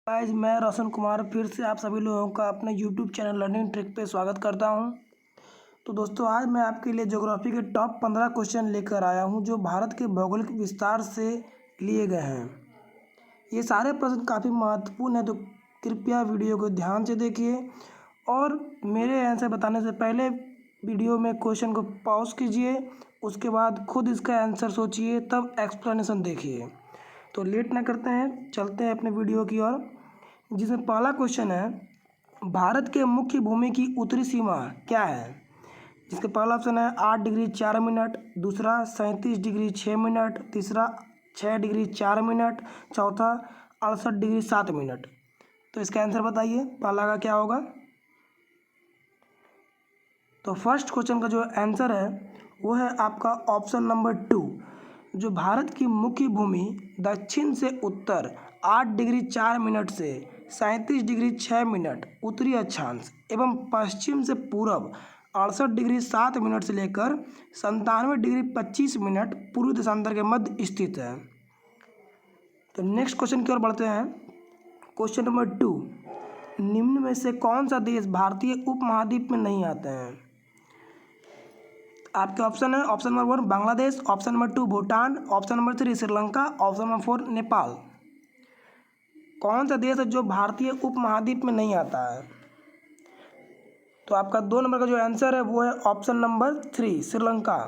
Guys, मैं रोशन कुमार फिर से आप सभी लोगों का अपने यूट्यूब चैनल लर्निंग ट्रिक पे स्वागत करता हूं। तो दोस्तों, आज मैं आपके लिए ज्योग्राफी के टॉप 15 क्वेश्चन लेकर आया हूं जो भारत के भौगोलिक विस्तार से लिए गए हैं। ये सारे प्रश्न काफ़ी महत्वपूर्ण हैं, तो कृपया वीडियो को ध्यान से देखिए और मेरे आंसर बताने से पहले वीडियो में क्वेश्चन को पॉज कीजिए, उसके बाद खुद इसका आंसर सोचिए, तब एक्सप्लेनेशन देखिए। तो लेट ना करते हैं, चलते हैं अपने वीडियो की ओर, जिसमें पहला क्वेश्चन है, भारत के मुख्य भूमि की उत्तरी सीमा क्या है। जिसका पहला ऑप्शन है 8 डिग्री 4 मिनट, दूसरा 37 डिग्री 6 मिनट, तीसरा 6 डिग्री 4 मिनट, चौथा 68 डिग्री 7 मिनट। तो इसका आंसर बताइए, पहला का क्या होगा। तो फर्स्ट क्वेश्चन का जो आंसर है वो है आपका ऑप्शन नंबर 2। जो भारत की मुख्य भूमि दक्षिण से उत्तर 8 डिग्री 4 मिनट से 37 डिग्री 6 मिनट उत्तरी अक्षांश एवं पश्चिम से पूर्व 68 डिग्री 7 मिनट से लेकर 97 डिग्री 25 मिनट पूर्वी देशांतर के मध्य स्थित है। तो नेक्स्ट क्वेश्चन की ओर बढ़ते हैं। क्वेश्चन नंबर 2, निम्न में से कौन सा देश भारतीय उपमहाद्वीप में नहीं आते हैं। आपके ऑप्शन है, option number 1 Bangladesh, option number 2 Bhutan, option number 3 Sri Lanka, option number 4 Nepal. कौन सा देश है जो भारतीय उपमहाद्वीप में नहीं आता है। तो आपका 2 नंबर का जो आंसर है वो है ऑप्शन नंबर 3 श्रीलंका।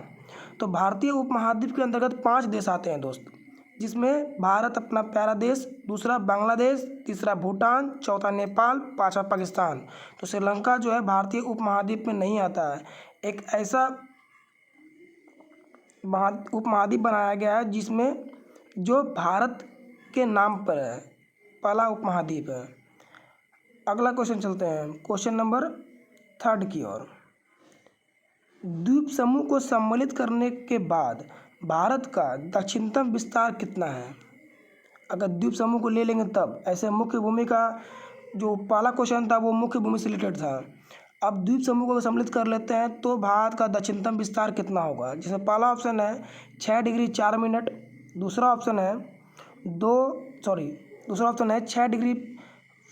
तो भारतीय उपमहाद्वीप के अंतर्गत 5 देश आते हैं दोस्त, जिसमें भारत अपना प्यारा देश, दूसरा बांग्लादेश, तीसरा भूटान, चौथा नेपाल, पांचवा पाकिस्तान। तो श्रीलंका जो है भारतीय उपमहाद्वीप में नहीं आता है। एक ऐसा उपमहाद्वीप बनाया गया है जिसमें जो भारत के नाम पर है, पहला उपमहाद्वीप है। अगला क्वेश्चन चलते हैं क्वेश्चन नंबर 3 की ओर। द्वीप समूह को सम्मिलित करने के बाद भारत का दक्षिणतम विस्तार कितना है। अगर द्वीप समूह को ले लेंगे तब, ऐसे मुख्य भूमि का जो पहला क्वेश्चन था वो मुख्य भूमि से रिलेटेड था। अब द्वीप समूह को सम्मिलित कर लेते हैं तो भारत का दक्षिणतम विस्तार कितना होगा। जिसमें पहला ऑप्शन है 6 डिग्री 4 मिनट, दूसरा ऑप्शन है दूसरा ऑप्शन है 6 डिग्री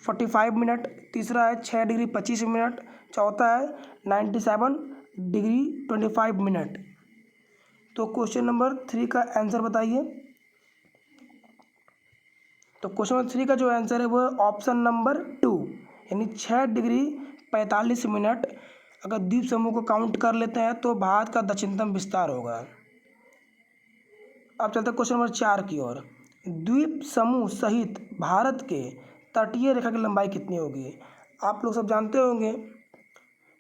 45 मिनट, तीसरा है 6 डिग्री 25 मिनट, चौथा है 97 डिग्री 25 मिनट। तो क्वेश्चन नंबर 3 का आंसर बताइए। तो क्वेश्चन नंबर 3 का जो आंसर है वो है ऑप्शन नंबर 2, यानी 6 डिग्री 45 मिनट। अगर द्वीप समूह को काउंट कर लेते हैं तो भारत का दक्षिणतम विस्तार होगा। अब चलते हैं क्वेश्चन नंबर 4 की ओर। द्वीप समूह सहित भारत के तटीय रेखा की लंबाई कितनी होगी। आप लोग सब जानते होंगे।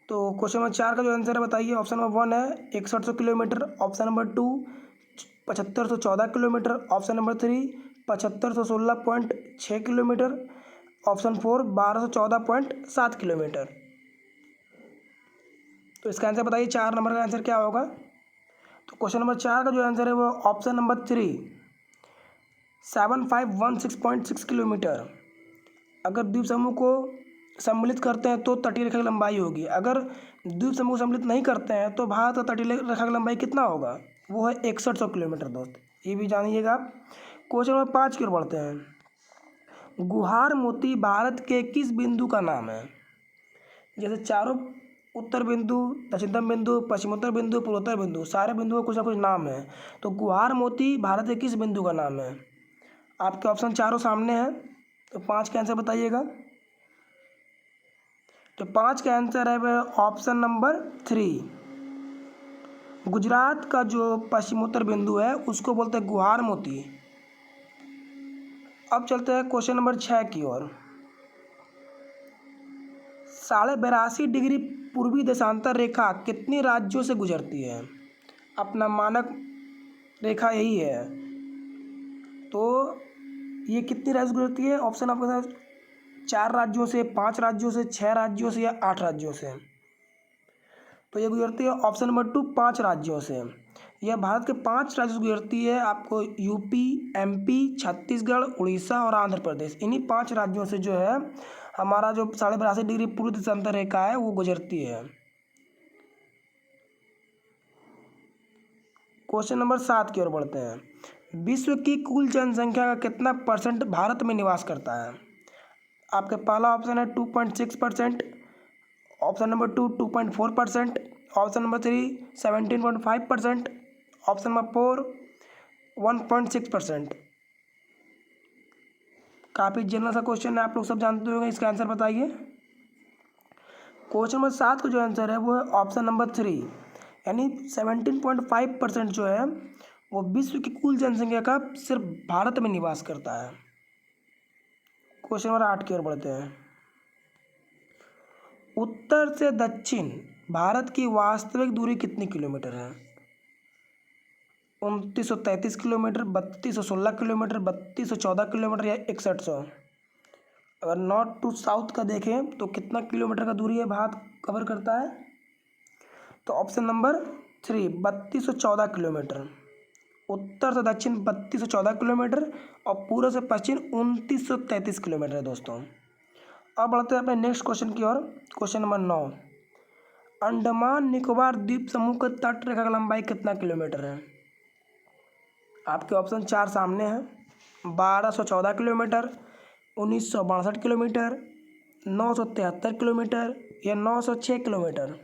तो क्वेश्चन नंबर 4 का जो आंसर है बताइए। ऑप्शन नंबर 1 है 6100 kilometre, option number 2 7514 kilometre, option number 3 7516.6 kilometre, option 4 1214.7 kilometre. तो इसका आंसर बताइए, 4 नंबर का आंसर क्या होगा। तो क्वेश्चन नंबर 4 का जो आंसर है वो ऑप्शन नंबर 3 7516.6 किलोमीटर। अगर द्वीप समूह को सम्मिलित करते हैं तो तटीय रेखा की लंबाई होगी। अगर द्वीप समूह सम्मिलित नहीं करते हैं तो भारत का तटीय रेखा की लंबाई कितना होगा, वो है 6100 किलोमीटर दोस्त, ये भी जानिएगा आप। क्वेश्चन नंबर 5 की ओर बढ़ते हैं। गुहार मोती भारत के किस बिंदु का नाम है। जैसे चारों उत्तर बिंदु, दक्षिणतम बिंदु, पश्चिमोत्तर बिंदु, पूर्वोत्तर बिंदु, सारे बिंदुओं का कुछ ना कुछ नाम है। तो गुहार मोती भारत के किस बिंदु का नाम है। आपके ऑप्शन चारों सामने हैं, तो 5 का आंसर बताइएगा। तो 5 का आंसर है वह ऑप्शन नंबर 3। गुजरात का जो पश्चिमोत्तर बिंदु है उसको बोलते हैं गुहार मोती। अब चलते हैं क्वेश्चन नंबर 6 की ओर। 82.5 डिग्री पूर्वी देशांतर रेखा कितने राज्यों से गुजरती है। अपना मानक रेखा यही है, तो ये कितनी राज्य से गुजरती है। ऑप्शन आपके साथ 4 राज्यों से, 5 राज्यों से, 6 राज्यों से या 8 राज्यों से। तो ये गुजरती है ऑप्शन नंबर 2 5 राज्यों से। यह भारत के 5 राज्यों से गुजरती है। आपको यूपी, एमपी, छत्तीसगढ़, उड़ीसा और आंध्र प्रदेश, इन्हीं 5 राज्यों से जो है हमारा जो 82.5 डिग्री पूर्वी देशांतर रेखा है वो गुजरती है। क्वेश्चन नंबर 7 की ओर बढ़ते हैं। विश्व की कुल जनसंख्या का कितना % भारत में निवास करता है। आपके पहला ऑप्शन है 2.6%, option number 2 2.4%, option number 3 17.5%, option number 4 1.6%। काफ़ी जनरल सा क्वेश्चन है, आप लोग सब जानते होंगे। इसका आंसर बताइए। क्वेश्चन नंबर 7 का जो आंसर है वो है ऑप्शन नंबर 3, यानी 17.5% जो है वो विश्व की कुल जनसंख्या का सिर्फ भारत में निवास करता है। क्वेश्चन नंबर 8 की ओर बढ़ते हैं। उत्तर से दक्षिण भारत की वास्तविक दूरी कितनी किलोमीटर है? 2933 किलोमीटर, 3216 किलोमीटर, 3214 किलोमीटर या 6100? अगर नॉर्थ टू साउथ का देखें तो कितना किलोमीटर का दूरी है भारत कवर करता है? तो ऑप्शन नंबर 3 3214 किलोमीटर। उत्तर से दक्षिण 3214 किलोमीटर और पूर्व से पश्चिम 2933 किलोमीटर है दोस्तों। अब बढ़ते हैं अपने नेक्स्ट क्वेश्चन की ओर। क्वेश्चन नंबर 9, अंडमान निकोबार द्वीप समूह का तट रेखा की लंबाई कितना किलोमीटर है? आपके ऑप्शन 4 सामने हैं। 1214 किलोमीटर, 1962 किलोमीटर, 973 किलोमीटर या 906 किलोमीटर?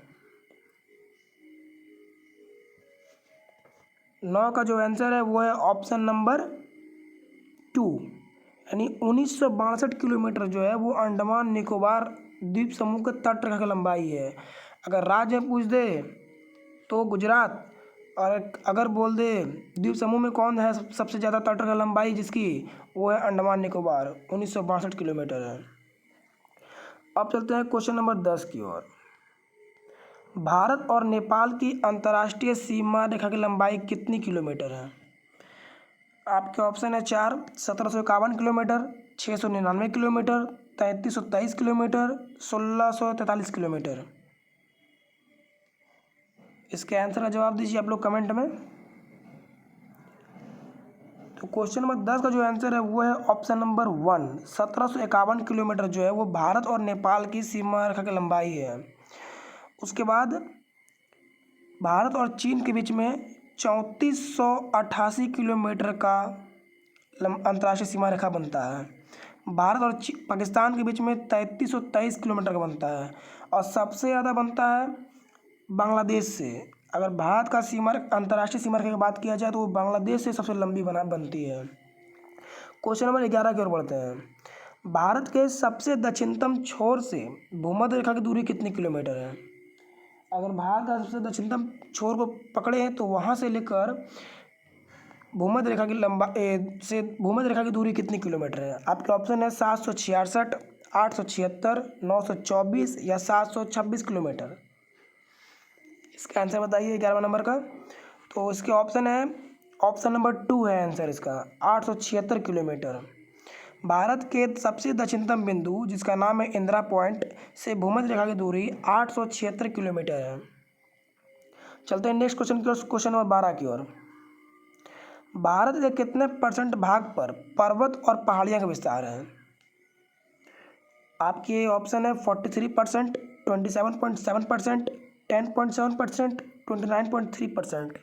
9 का जो आंसर है वो है ऑप्शन नंबर 2, यानी 1962 किलोमीटर जो है वो अंडमान निकोबार द्वीप समूह का तट रेखा की लंबाई है। अगर राज्य में पूछ दे तो गुजरात, और अगर बोल दे द्वीप समूह में कौन है सबसे ज़्यादा तट रेखा लंबाई जिसकी, वो है अंडमान निकोबार, 1962 किलोमीटर है। अब चलते हैं क्वेश्चन नंबर 10 की ओर। भारत और नेपाल की अंतर्राष्ट्रीय सीमा रेखा की लंबाई कितनी किलोमीटर है? आपके ऑप्शन है 4 1751 किलोमीटर, 699 किलोमीटर, 3323 किलोमीटर, 1643 किलोमीटर। इसके आंसर का जवाब दीजिए आप लोग कमेंट में। तो क्वेश्चन नंबर 10 का जो आंसर है वो है ऑप्शन नंबर 1 1751 किलोमीटर जो है वो भारत और नेपाल की सीमा रेखा की लंबाई है। उसके बाद भारत और चीन के बीच में 3488 किलोमीटर का अंतर्राष्ट्रीय सीमा रेखा बनता है। भारत और पाकिस्तान के बीच में 3323 किलोमीटर का बनता है और सबसे ज़्यादा बनता है बांग्लादेश से। अगर भारत का सीमा अंतर्राष्ट्रीय सीमा रेखा की बात किया जाए तो वो बांग्लादेश से सबसे लंबी बनती है। क्वेश्चन नंबर 11 की ओर बढ़ते हैं। भारत के सबसे दक्षिणतम छोर से भूमध्य रेखा की दूरी कितनी किलोमीटर है? अगर भारत का सबसे दक्षिणतम छोर को पकड़े तो वहाँ से लेकर भूमध्य रेखा की भूमध्य रेखा की दूरी कितनी किलोमीटर है? आपके ऑप्शन है 766, 876, 924 या 726 किलोमीटर। इसका आंसर बताइए 11वें नंबर का। तो इसके ऑप्शन है, ऑप्शन नंबर 2 है आंसर इसका, 876 किलोमीटर। भारत के सबसे दक्षिणतम बिंदु जिसका नाम है इंदिरा पॉइंट से भूमध्य रेखा की दूरी 876 किलोमीटर है। चलते हैं नेक्स्ट क्वेश्चन की ओर, क्वेश्चन नंबर 12 की ओर। भारत के कितने % भाग पर पर्वत और पहाड़ियाँ का विस्तार है? आपके ऑप्शन है 43%, 27.7%, 10.7%, 29.3%।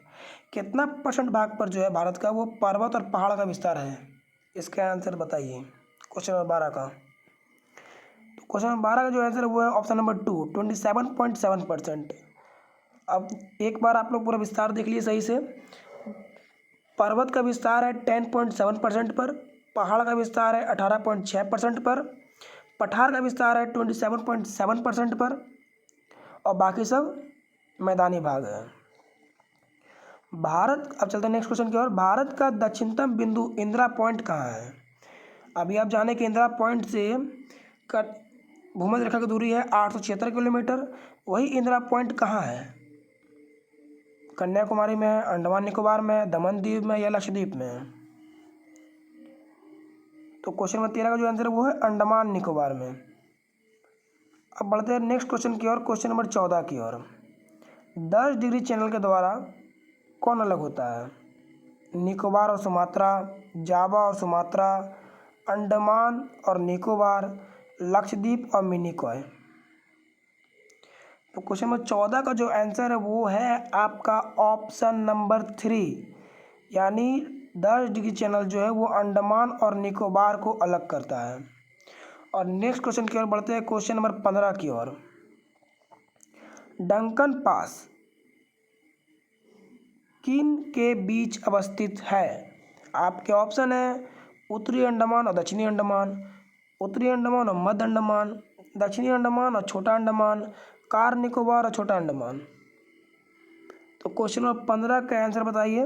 कितना % भाग पर जो है भारत का वो पर्वत और पहाड़ का विस्तार है? इसका आंसर बताइए क्वेश्चन नंबर 12 का। तो क्वेश्चन नंबर 12 का जो आंसर है वो है ऑप्शन नंबर 2 27.7%। अब एक बार आप लोग पूरा विस्तार देख लिए सही से। पर्वत का विस्तार है 10.7% पर, पहाड़ का विस्तार है 18.6% पर, पठार का विस्तार है 27.7% पर और बाकी सब मैदानी भाग है। भारत, अब चलते हैं नेक्स्ट क्वेश्चन की ओर। भारत का दक्षिणतम बिंदु इंदिरा पॉइंट कहाँ है? अभी आप जाने कि इंदिरा पॉइंट से भूमध्य रेखा की दूरी है 876 किलोमीटर। वही इंदिरा पॉइंट कहाँ है? कन्याकुमारी में है, अंडमान निकोबार में है, दमन द्वीप में या लक्षद्वीप में है? तो क्वेश्चन नंबर 13 का जो आंसर है वो है अंडमान निकोबार में। अब बढ़ते हैं नेक्स्ट क्वेश्चन की ओर, क्वेश्चन नंबर 14 की ओर। 10 डिग्री चैनल के द्वारा कौन अलग होता है? निकोबार और सुमात्रा, जावा और सुमात्रा, अंडमान और निकोबार, लक्षद्वीप और मिनिकॉय। तो क्वेश्चन नंबर 14 का जो आंसर है वो है आपका ऑप्शन नंबर 3, यानी 10 डिग्री चैनल जो है वो अंडमान और निकोबार को अलग करता है। और नेक्स्ट क्वेश्चन की ओर बढ़ते हैं, क्वेश्चन नंबर 15 की ओर। डंकन पास किन के बीच अवस्थित है? आपके ऑप्शन है उत्तरी अंडमान और दक्षिणी अंडमान, उत्तरी अंडमान और मध्य अंडमान, दक्षिणी अंडमान और छोटा अंडमान, कार निकोबार और छोटा अंडमान। तो क्वेश्चन नंबर 15 का आंसर बताइए।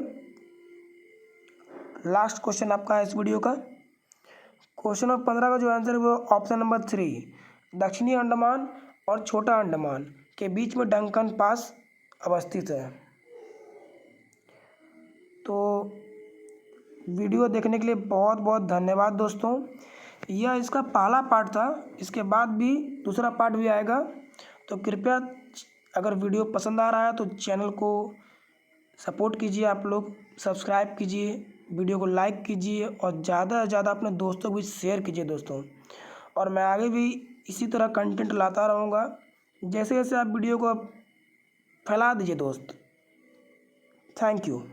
लास्ट क्वेश्चन आपका है इस वीडियो का। क्वेश्चन नंबर 15 का जो आंसर है वो ऑप्शन नंबर 3, दक्षिणी अंडमान और छोटा अंडमान के बीच में डंकन पास अवस्थित है। तो वीडियो देखने के लिए बहुत बहुत धन्यवाद दोस्तों। यह इसका पहला पार्ट था, इसके बाद भी दूसरा पार्ट भी आएगा। तो कृपया अगर वीडियो पसंद आ रहा है तो चैनल को सपोर्ट कीजिए, आप लोग सब्सक्राइब कीजिए, वीडियो को लाइक कीजिए और ज़्यादा से ज़्यादा अपने दोस्तों को भी शेयर कीजिए दोस्तों। और मैं आगे भी इसी तरह कंटेंट लाता रहूँगा, जैसे जैसे आप वीडियो को फैला दीजिए दोस्त। Thank you.